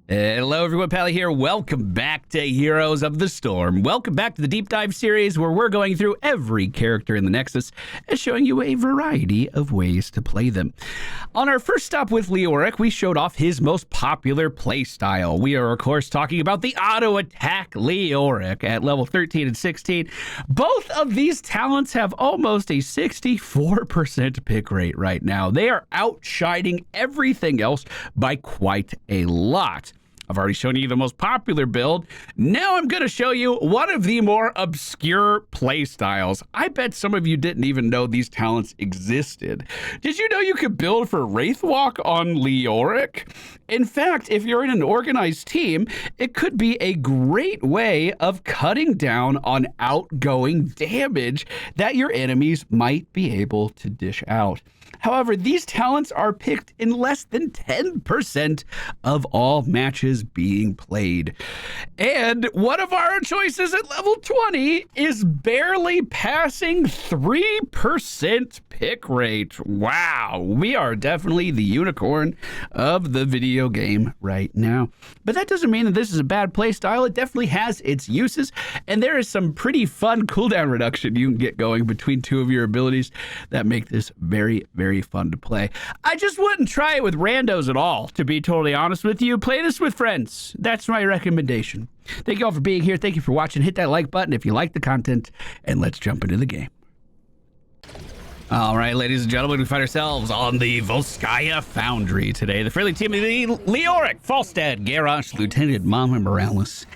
Hello everyone, Pally here. Welcome back to Heroes of the Storm. Welcome back to the Deep Dive series where we're going through every character in the Nexus and showing you a variety of ways to play them. On our first stop with Leoric, we showed off his most popular playstyle. We are, of course, talking about the auto attack Leoric at level 13 and 16. Both of these talents have almost a 64% pick rate right now. They are outshining everything else by quite a lot. I've already shown you the most popular build. Now I'm going to show you one of the more obscure playstyles. I bet some of you didn't even know these talents existed. Did you know you could build for Wraith Walk on Leoric? In fact, if you're in an organized team, it could be a great way of cutting down on outgoing damage that your enemies might be able to dish out. However, these talents are picked in less than 10% of all matches being played. And one of our choices at level 20 is barely passing 3% pick rate. Wow, we are definitely the unicorn of the video game right now. But that doesn't mean that this is a bad play style. It definitely has its uses, and there is some pretty fun cooldown reduction you can get going between two of your abilities that make this very, very fun to play. I just wouldn't try it with randos at all, to be totally honest with you. Play this with friends. That's my recommendation. Thank you all for being here. Thank you for watching. Hit that like button if you like the content, and let's jump into the game. All right, ladies and gentlemen, we find ourselves on the Volskaya Foundry today. The friendly team of the Leoric, Falstad, Garrosh, Lieutenant Mama Morales,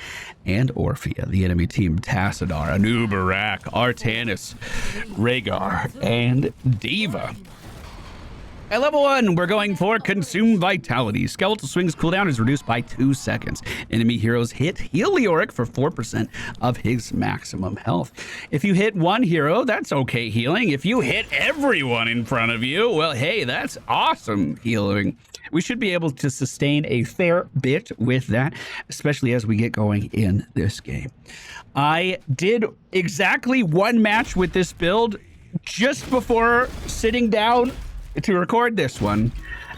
and Orphea. The enemy team, Tassadar, Anubarak, Artanis, Rhaegar, and Diva. At level 1, we're going for Consume Vitality. Skeletal Swing's cooldown is reduced by 2 seconds. Enemy heroes heal Leoric for 4% of his maximum health. If you hit one hero, that's okay healing. If you hit everyone in front of you, well, hey, that's awesome healing. We should be able to sustain a fair bit with that, especially as we get going in this game. I did exactly one match with this build just before sitting down to record this one,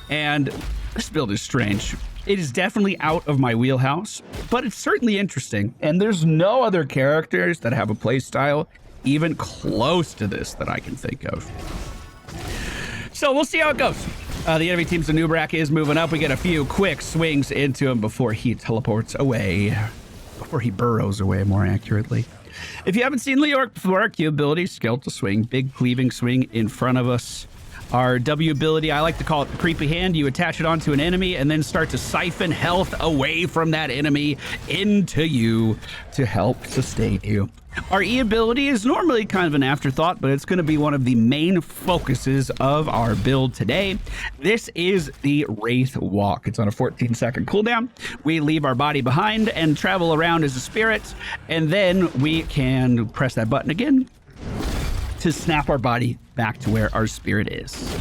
and this build is strange. It is definitely out of my wheelhouse, but it's certainly interesting, and there's no other characters that have a play style even close to this that I can think of. So we'll see how it goes. The enemy team's Anubarak is moving up. We get a few quick swings into him before he teleports away, before he burrows away, more accurately. If you haven't seen Leoric before, our Q ability, Skeletal Swing, big cleaving swing in front of us. Our W ability, I like to call it the creepy hand. You attach it onto an enemy and then start to siphon health away from that enemy into you to help sustain you. Our E ability is normally kind of an afterthought, but it's going to be one of the main focuses of our build today. This is the Wraith Walk. It's on a 14-second cooldown. We leave our body behind and travel around as a spirit, and then we can press that button again to snap our body back to where our spirit is.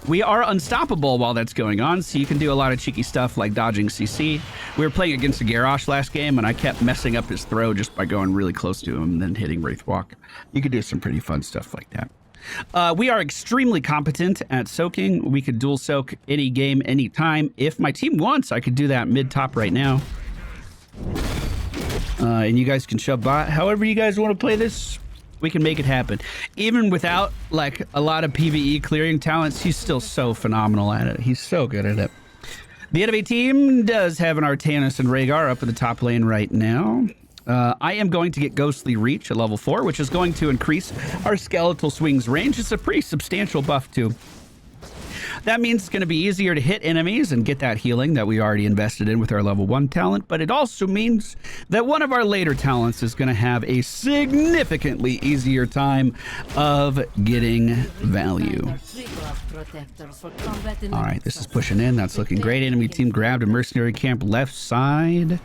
We are unstoppable while that's going on, so you can do a lot of cheeky stuff like dodging CC. We were playing against a Garrosh last game, and I kept messing up his throw just by going really close to him and then hitting Wraith Walk. You could do some pretty fun stuff like that. We are extremely competent at soaking. We could dual soak any game, anytime. If my team wants, I could do that mid-top right now. And you guys can shove bot. However you guys want to play this, we can make it happen. Even without like a lot of PvE clearing talents, he's still so phenomenal at it. He's so good at it. The enemy team does have an Artanis and Rhaegar up in the top lane right now. I am going to get Ghostly Reach at level 4, which is going to increase our Skeletal Swing's range. It's a pretty substantial buff too. That means it's going to be easier to hit enemies and get that healing that we already invested in with our level 1 talent, but it also means that one of our later talents is going to have a significantly easier time of getting value. All right, this is pushing in. That's looking great. Enemy team grabbed a mercenary camp left side.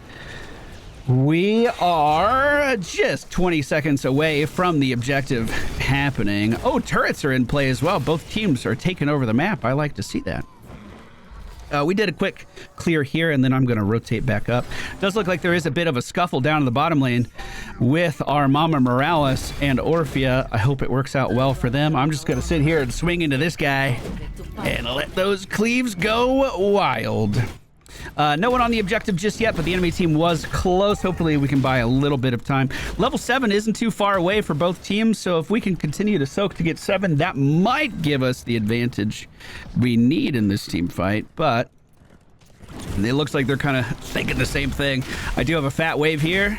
We are just 20 seconds away from the objective happening. Oh, turrets are in play as well. Both teams are taking over the map. I like to see that. We did a quick clear here, and then I'm going to rotate back up. Does look like there is a bit of a scuffle down in the bottom lane with our Mama Morales and Orphea. I hope it works out well for them. I'm just going to sit here and swing into this guy and let those cleaves go wild. No one on the objective just yet, but the enemy team was close. Hopefully we can buy a little bit of time. Level 7 isn't too far away for both teams, so if we can continue to soak to get 7, that might give us the advantage we need in this team fight, but it looks like they're kind of thinking the same thing. I do have a fat wave here.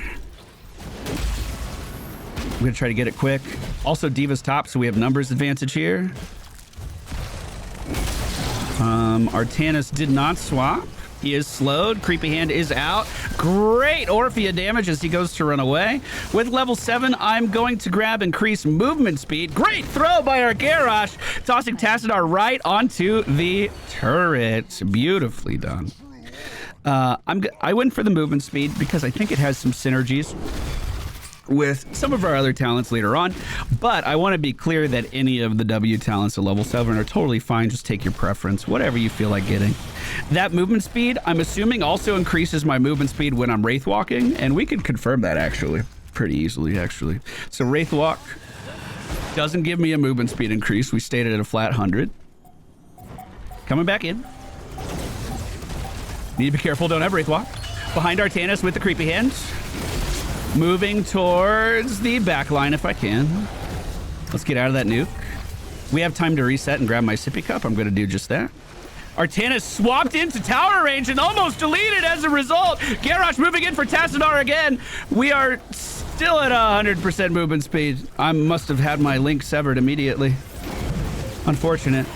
I'm going to try to get it quick. Also, D.Va's top, so we have numbers advantage here. Artanis did not swap. He is slowed. Creepy Hand is out. Great Orphea damage as he goes to run away. With level 7, I'm going to grab increased movement speed. Great throw by our Garrosh, tossing Tassadar right onto the turret. Beautifully done. I went for the movement speed because I think it has some synergies with some of our other talents later on, but I want to be clear that any of the W talents at level 7 are totally fine. Just take your preference, whatever you feel like getting. That movement speed, I'm assuming, also increases my movement speed when I'm Wraith walking, and we can confirm that actually pretty easily, actually. So Wraith walk doesn't give me a movement speed increase. We stayed at a flat 100. Coming back in. Need to be careful, don't have Wraith walk. Behind Artanis with the creepy hands. Moving towards the back line if I can. Let's get out of that nuke. We have time to reset and grab my sippy cup. I'm going to do just that. Artanis swapped into tower range and almost deleted as a result. Garrosh moving in for Tassadar again. We are still at 100% movement speed. I must have had my link severed immediately. Unfortunate.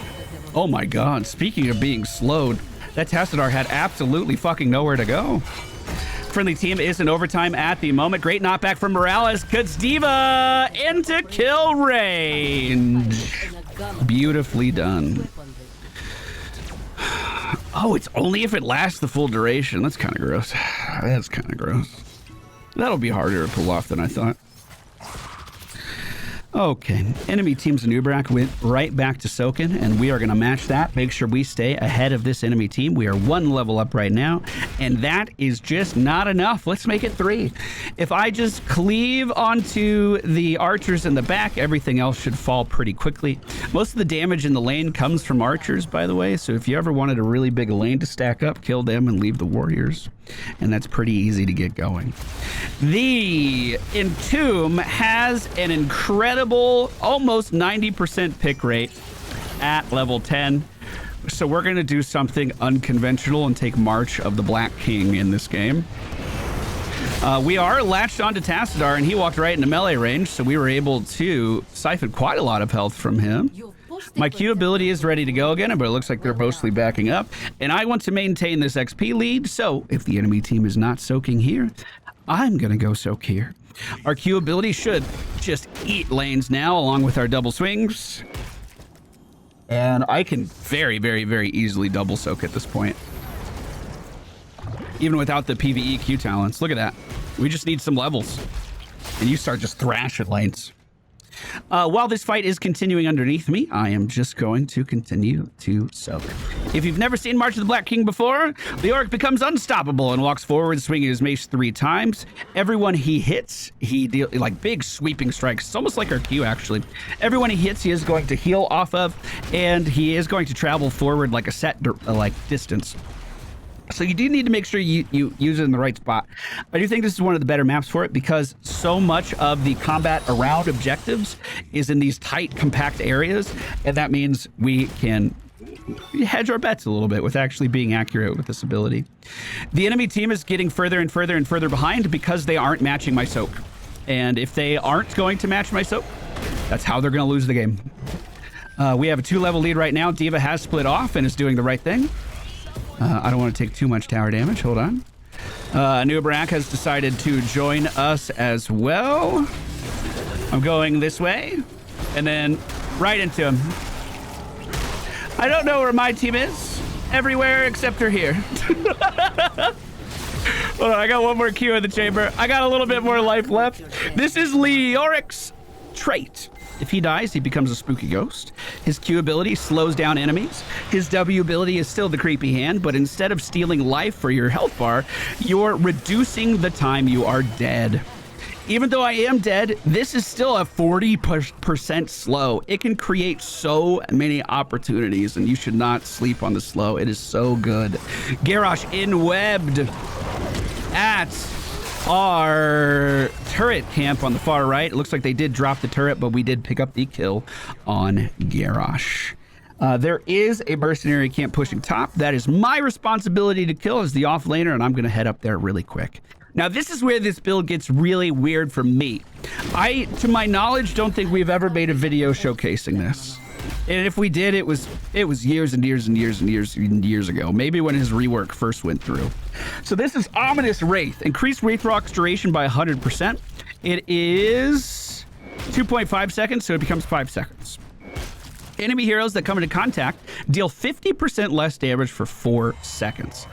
Oh my god. Speaking of being slowed, that Tassadar had absolutely fucking nowhere to go. Friendly team is in overtime at the moment. Great knockback from Morales. Puts D.Va into kill range. Beautifully done. Oh, it's only if it lasts the full duration. That's kind of gross. That's kind of gross. That'll be harder to pull off than I thought. Okay, enemy team's Nubrak went right back to Soken, and we are going to match that. Make sure we stay ahead of this enemy team. We are 1 level up right now, and that is just not enough. Let's make it 3. If I just cleave onto the archers in the back, everything else should fall pretty quickly. Most of the damage in the lane comes from archers, by the way, so if you ever wanted a really big lane to stack up, kill them and leave the warriors. And that's pretty easy to get going. The Entomb has an incredible, almost 90% pick rate at level 10. So we're going to do something unconventional and take March of the Black King in this game. We are latched onto Tassadar, and he walked right into melee range, so we were able to siphon quite a lot of health from him. My Q ability is ready to go again, but it looks like they're mostly backing up. And I want to maintain this XP lead, so if the enemy team is not soaking here, I'm going to go soak here. Our Q ability should just eat lanes now, along with our double swings. And I can very, very, very easily double soak at this point. Even without the PvE Q talents. Look at that. We just need some levels. And you start just thrashing lanes. While this fight is continuing underneath me, I am just going to continue to soak. If you've never seen March of the Black King before, Leoric becomes unstoppable and walks forward, swinging his mace 3 times. Everyone he hits, he deals like big sweeping strikes. It's almost like our Q, actually. Everyone he hits, he is going to heal off of, and he is going to travel forward like a set distance. So you do need to make sure you use it in the right spot. I do think this is one of the better maps for it because so much of the combat around objectives is in these tight, compact areas, and that means we can hedge our bets a little bit with actually being accurate with this ability. The enemy team is getting further and further and further behind because they aren't matching my soak. And if they aren't going to match my soak, that's how they're going to lose the game. We have a 2-level lead right now. D.Va has split off and is doing the right thing. I don't want to take too much tower damage. Hold on. Nubrak has decided to join us as well. I'm going this way and then right into him. I don't know where my team is. Everywhere except for here. Hold on, I got one more Q in the chamber. I got a little bit more life left. This is Leoric's trait. If he dies, he becomes a spooky ghost. His Q ability slows down enemies. His W ability is still the creepy hand, but instead of stealing life for your health bar, you're reducing the time you are dead. Even though I am dead, this is still a 40% slow. It can create so many opportunities, and you should not sleep on the slow. It is so good. Garrosh in-webbed at our turret camp on the far right. It looks like they did drop the turret, but we did pick up the kill on Garrosh. There is a mercenary camp pushing top. That is my responsibility to kill as the off laner, and I'm going to head up there really quick. Now, this is where this build gets really weird for me. I, to my knowledge, don't think we've ever made a video showcasing this. And if we did, it was years and years and years and years and years ago. Maybe when his rework first went through. So this is Ominous Wraith. Increased Wraith Rock's duration by 100%. It is 2.5 seconds, so it becomes 5 seconds. Enemy heroes that come into contact deal 50% less damage for 4 seconds.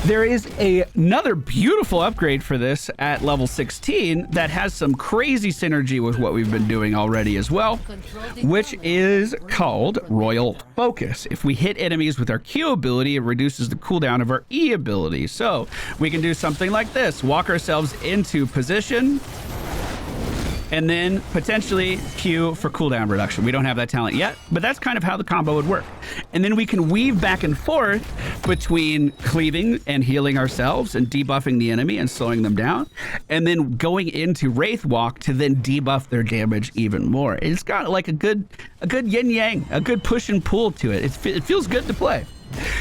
There is another beautiful upgrade for this at level 16 that has some crazy synergy with what we've been doing already as well, which is called Royal Focus. If we hit enemies with our Q ability, it reduces the cooldown of our E ability. So we can do something like this, walk ourselves into position, and then potentially Q for cooldown reduction. We don't have that talent yet, but that's kind of how the combo would work. And then we can weave back and forth between cleaving and healing ourselves and debuffing the enemy and slowing them down, and then going into Wraith Walk to then debuff their damage even more. It's got like a good yin-yang, a good push and pull to it. It feels good to play.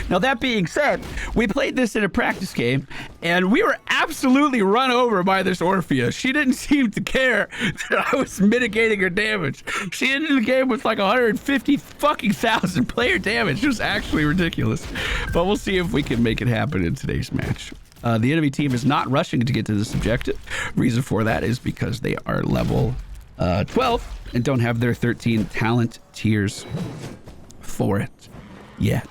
Now, that being said, we played this in a practice game, and we were absolutely run over by this Orphea. She didn't seem to care that I was mitigating her damage. She ended the game with like 150,000 player damage. It was actually ridiculous. But we'll see if we can make it happen in today's match. The enemy team is not rushing to get to this objective. Reason for that is because they are level 12 and don't have their 13 talent tiers for it yet.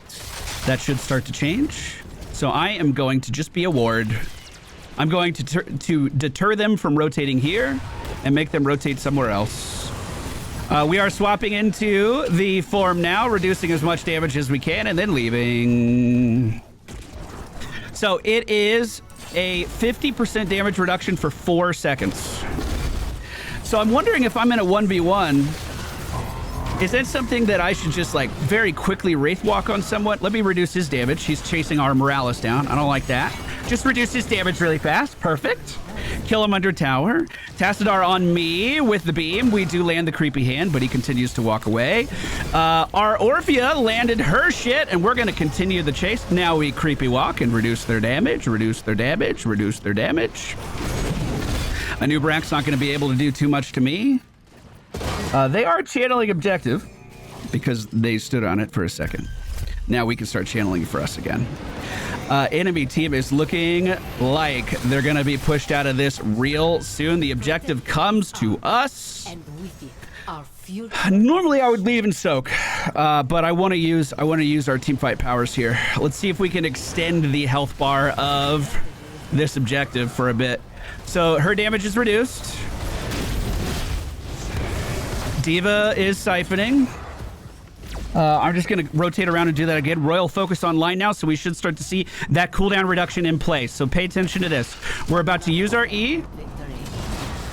That should start to change. So I am going to just be a ward. I'm going to deter them from rotating here and make them rotate somewhere else. We are swapping into the form now, reducing as much damage as we can and then leaving. So it is a 50% damage reduction for 4 seconds. So I'm wondering if I'm in a 1v1, is that something that I should just like very quickly Wraith Walk on someone? Let me reduce his damage. He's chasing our Morales down. I don't like that. Just reduce his damage really fast. Perfect. Kill him under tower. Tassadar on me with the beam. We do land the creepy hand, but he continues to walk away. Our Orphea landed her shit, and we're going to continue the chase. Now we creepy walk and reduce their damage, reduce their damage, reduce their damage. Anubrak's not going to be able to do too much to me. They are channeling objective because they stood on it for a second. Now we can start channeling for us again. Enemy team is looking like they're going to be pushed out of this real soon. The objective comes to us. Normally I would leave and soak, but I want to use our team fight powers here. Let's see if we can extend the health bar of this objective for a bit. So her damage is reduced. Diva is siphoning. I'm just going to rotate around and do that again. Royal Focus online now, so we should start to see that cooldown reduction in place. So pay attention to this. We're about to use our E.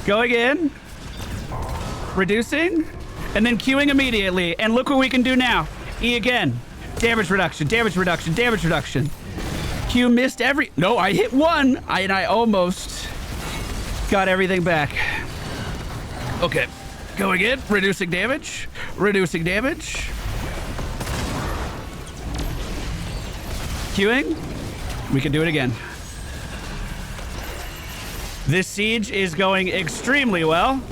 Going in. Reducing. And then Qing immediately. And look what we can do now. E again. Damage reduction, damage reduction, damage reduction. Q missed every... No, I hit one. And I almost got everything back. Okay. Going in, reducing damage, reducing damage. Queuing. We can do it again. This siege is going extremely well.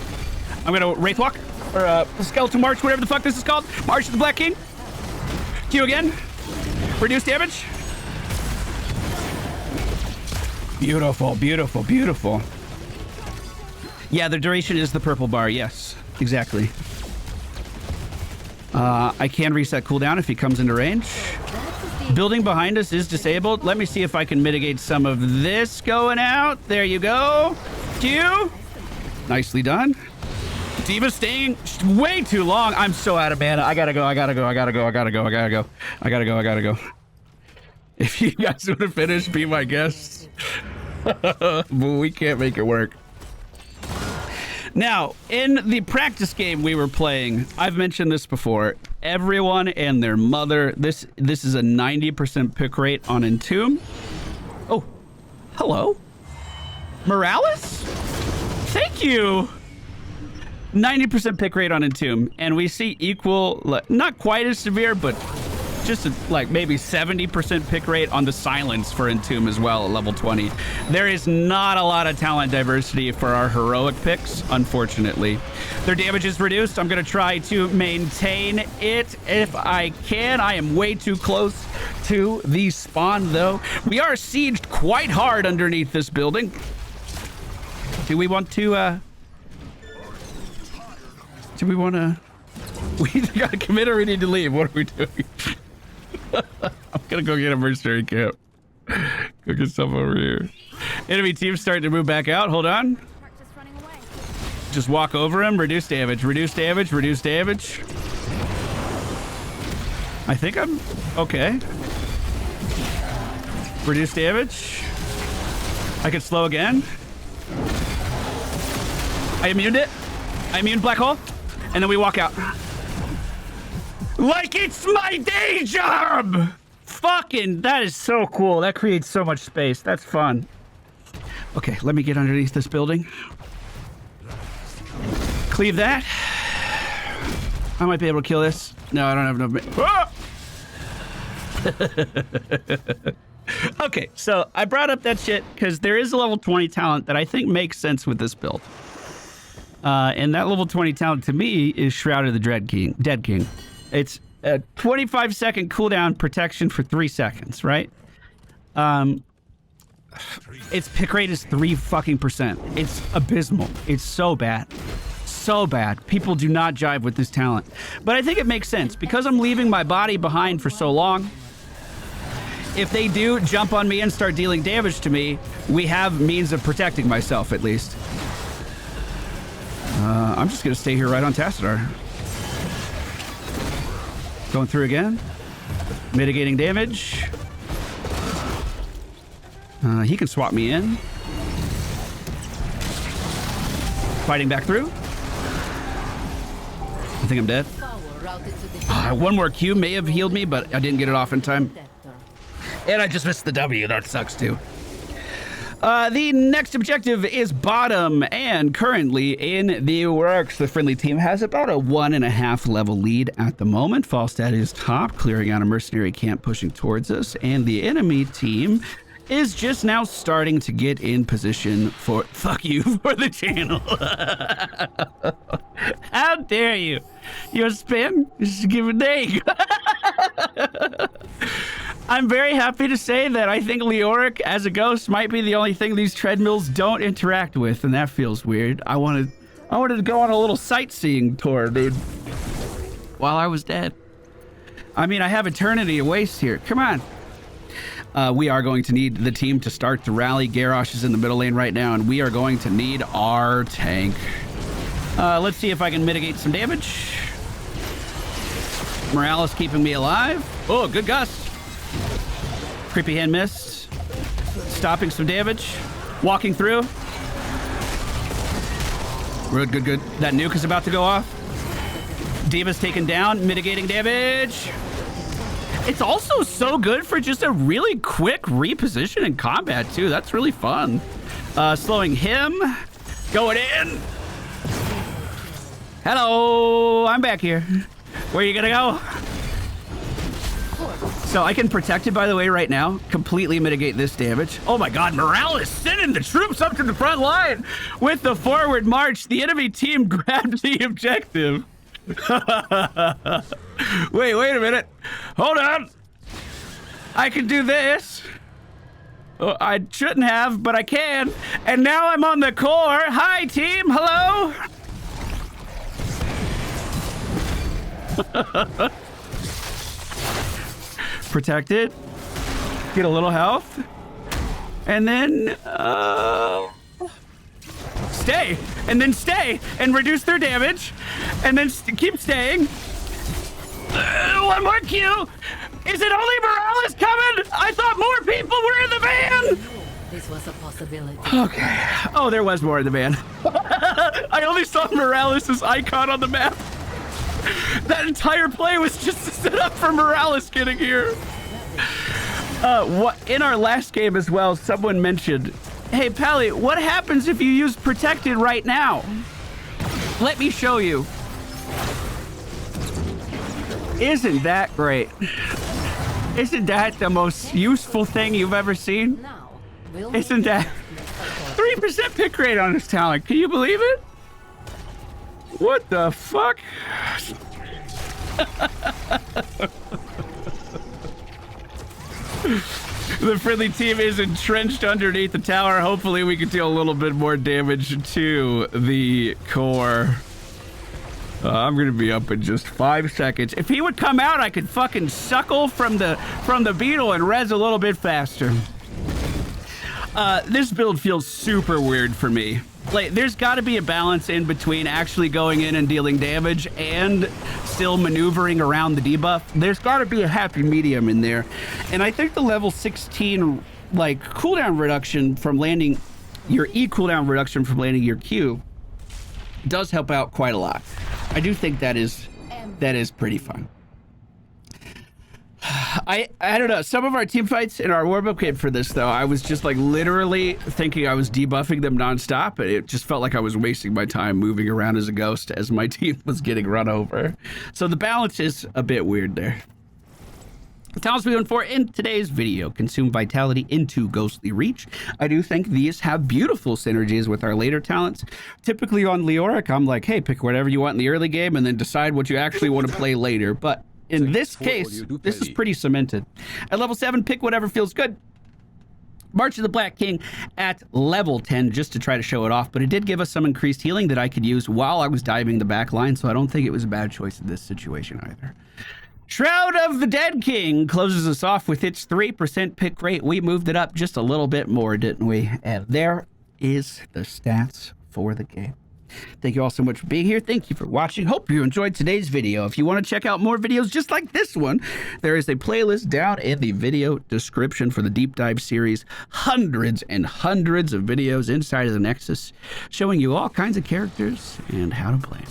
I'm gonna Wraith Walk, or Skeleton March, whatever the fuck this is called. March to the Black King. Q again. Reduce damage. Beautiful, beautiful, beautiful. Yeah, the duration is the purple bar, yes. Exactly. I can reset cooldown if he comes into range. Building behind us is disabled. Let me see if I can mitigate some of this going out. There you go. Q. Nicely done. Diva staying way too long. I'm so out of mana. I gotta go. If you guys want to finish, be my guest. But we can't make it work. Now, in the practice game we were playing, I've mentioned this before, everyone and their mother, this is a 90% pick rate on Entomb. Oh, hello. Morales? Thank you. 90% pick rate on Entomb, and we see equal, not quite as severe, but just like maybe 70% pick rate on the Silence for Entomb as well at level 20. There is not a lot of talent diversity for our heroic picks, unfortunately. Their damage is reduced. I'm going to try to maintain it if I can. I am way too close to the spawn, though. We are sieged quite hard underneath this building. Do we want to, we either got to commit or we need to leave. What are we doing? I'm gonna go get a mercenary camp. Go get stuff over here. Enemy team starting to move back out. Hold on. Just walk over him. Reduce damage. Reduce damage. Reduce damage. I think I'm okay. Reduce damage. I can slow again. I immuned it. I immune black hole. And then we walk out. Like it's my day job! Fucking, that is so cool. That creates so much space. That's fun. Okay, let me get underneath this building. Cleave that. I might be able to kill this. No, I don't have enough. Okay, so I brought up that shit because there is a level 20 talent that I think makes sense with this build. And that level 20 talent to me is Shroud of the Dead King. It's a 25-second cooldown protection for 3 seconds, right? Its pick rate is 3%. It's abysmal. It's so bad. So bad. People do not jive with this talent. But I think it makes sense. Because I'm leaving my body behind for so long, if they do jump on me and start dealing damage to me, we have means of protecting myself, at least. I'm just going to stay here right on Tassadar. Going through again. Mitigating damage. He can swap me in. Fighting back through. I think I'm dead. One more Q may have healed me, but I didn't get it off in time. And I just missed the W. That sucks too. The next objective is bottom, and currently in the works, the friendly team has about a 1.5 level lead at the moment. Falstad is top, clearing out a mercenary camp pushing towards us, and the enemy team is just now starting to get in position for fuck you for the channel. How dare you? Your spin? Just give a dang. I'm very happy to say that I think Leoric as a ghost might be the only thing these treadmills don't interact with, and that feels weird. I wanted to go on a little sightseeing tour, dude, while I was dead. I mean, I have eternity to waste here. Come on. We are going to need the team to start to rally. Garrosh is in the middle lane right now, and we are going to need our tank. Let's see if I can mitigate some damage. Morales keeping me alive. Oh, good gust. Creepy hand missed. Stopping some damage. Walking through. Good, good. That nuke is about to go off. Diva's taken down, mitigating damage. It's also so good for just a really quick reposition in combat, too. That's really fun. Slowing him. Going in. Hello, I'm back here. Where are you gonna go? So I can protect it, by the way, right now. Completely mitigate this damage. Oh my god, Morales sending the troops up to the front line with the forward march. The enemy team grabbed the objective. Wait a minute. Hold on. I can do this. Oh, I shouldn't have, but I can. And now I'm on the core. Hi, team. Hello. Protected. Get a little health. And then, stay. And then stay. And reduce their damage. And then keep staying. One more Q. Is it only Morales coming? I thought more people were in the van. This was a possibility. Okay. Oh, there was more in the van. I only saw Morales' icon on the map. That entire play was just to set up for Morales getting here. What in our last game as well, someone mentioned, hey, Pally, what happens if you use protected right now? Let me show you. Isn't that great? Isn't that the most useful thing you've ever seen? Now, we'll Isn't that 3% pick rate on this talent? Can you believe it? What the fuck? The friendly team is entrenched underneath the tower. Hopefully we can deal a little bit more damage to the core. I'm gonna be up in just 5 seconds. If he would come out, I could fucking suckle from the beetle and res a little bit faster. This build feels super weird for me. Like, there's got to be a balance in between actually going in and dealing damage and still maneuvering around the debuff. There's got to be a happy medium in there. And I think the level 16, like, cooldown reduction from landing your E cooldown reduction from landing your Q does help out quite a lot. I do think that is pretty fun. I don't know. Some of our team fights in our warm-up game for this, though, I was just like literally thinking I was debuffing them nonstop, and it just felt like I was wasting my time moving around as a ghost as my team was getting run over. So the balance is a bit weird there. The talents we're going for in today's video: consume vitality into ghostly reach. I do think these have beautiful synergies with our later talents. Typically on Leoric, I'm like, hey, pick whatever you want in the early game and then decide what you actually want to play later. But in this case, this is pretty cemented. At level 7, pick whatever feels good. March of the Black King at level 10, just to try to show it off, but it did give us some increased healing that I could use while I was diving the back line, so I don't think it was a bad choice in this situation either. Shroud of the Dead King closes us off with its 3% pick rate. We moved it up just a little bit more, didn't we? And there is the stats for the game. Thank you all so much for being here. Thank you for watching. Hope you enjoyed today's video. If you want to check out more videos just like this one, there is a playlist down in the video description for the Deep Dive series. Hundreds and hundreds of videos inside of the Nexus showing you all kinds of characters and how to play.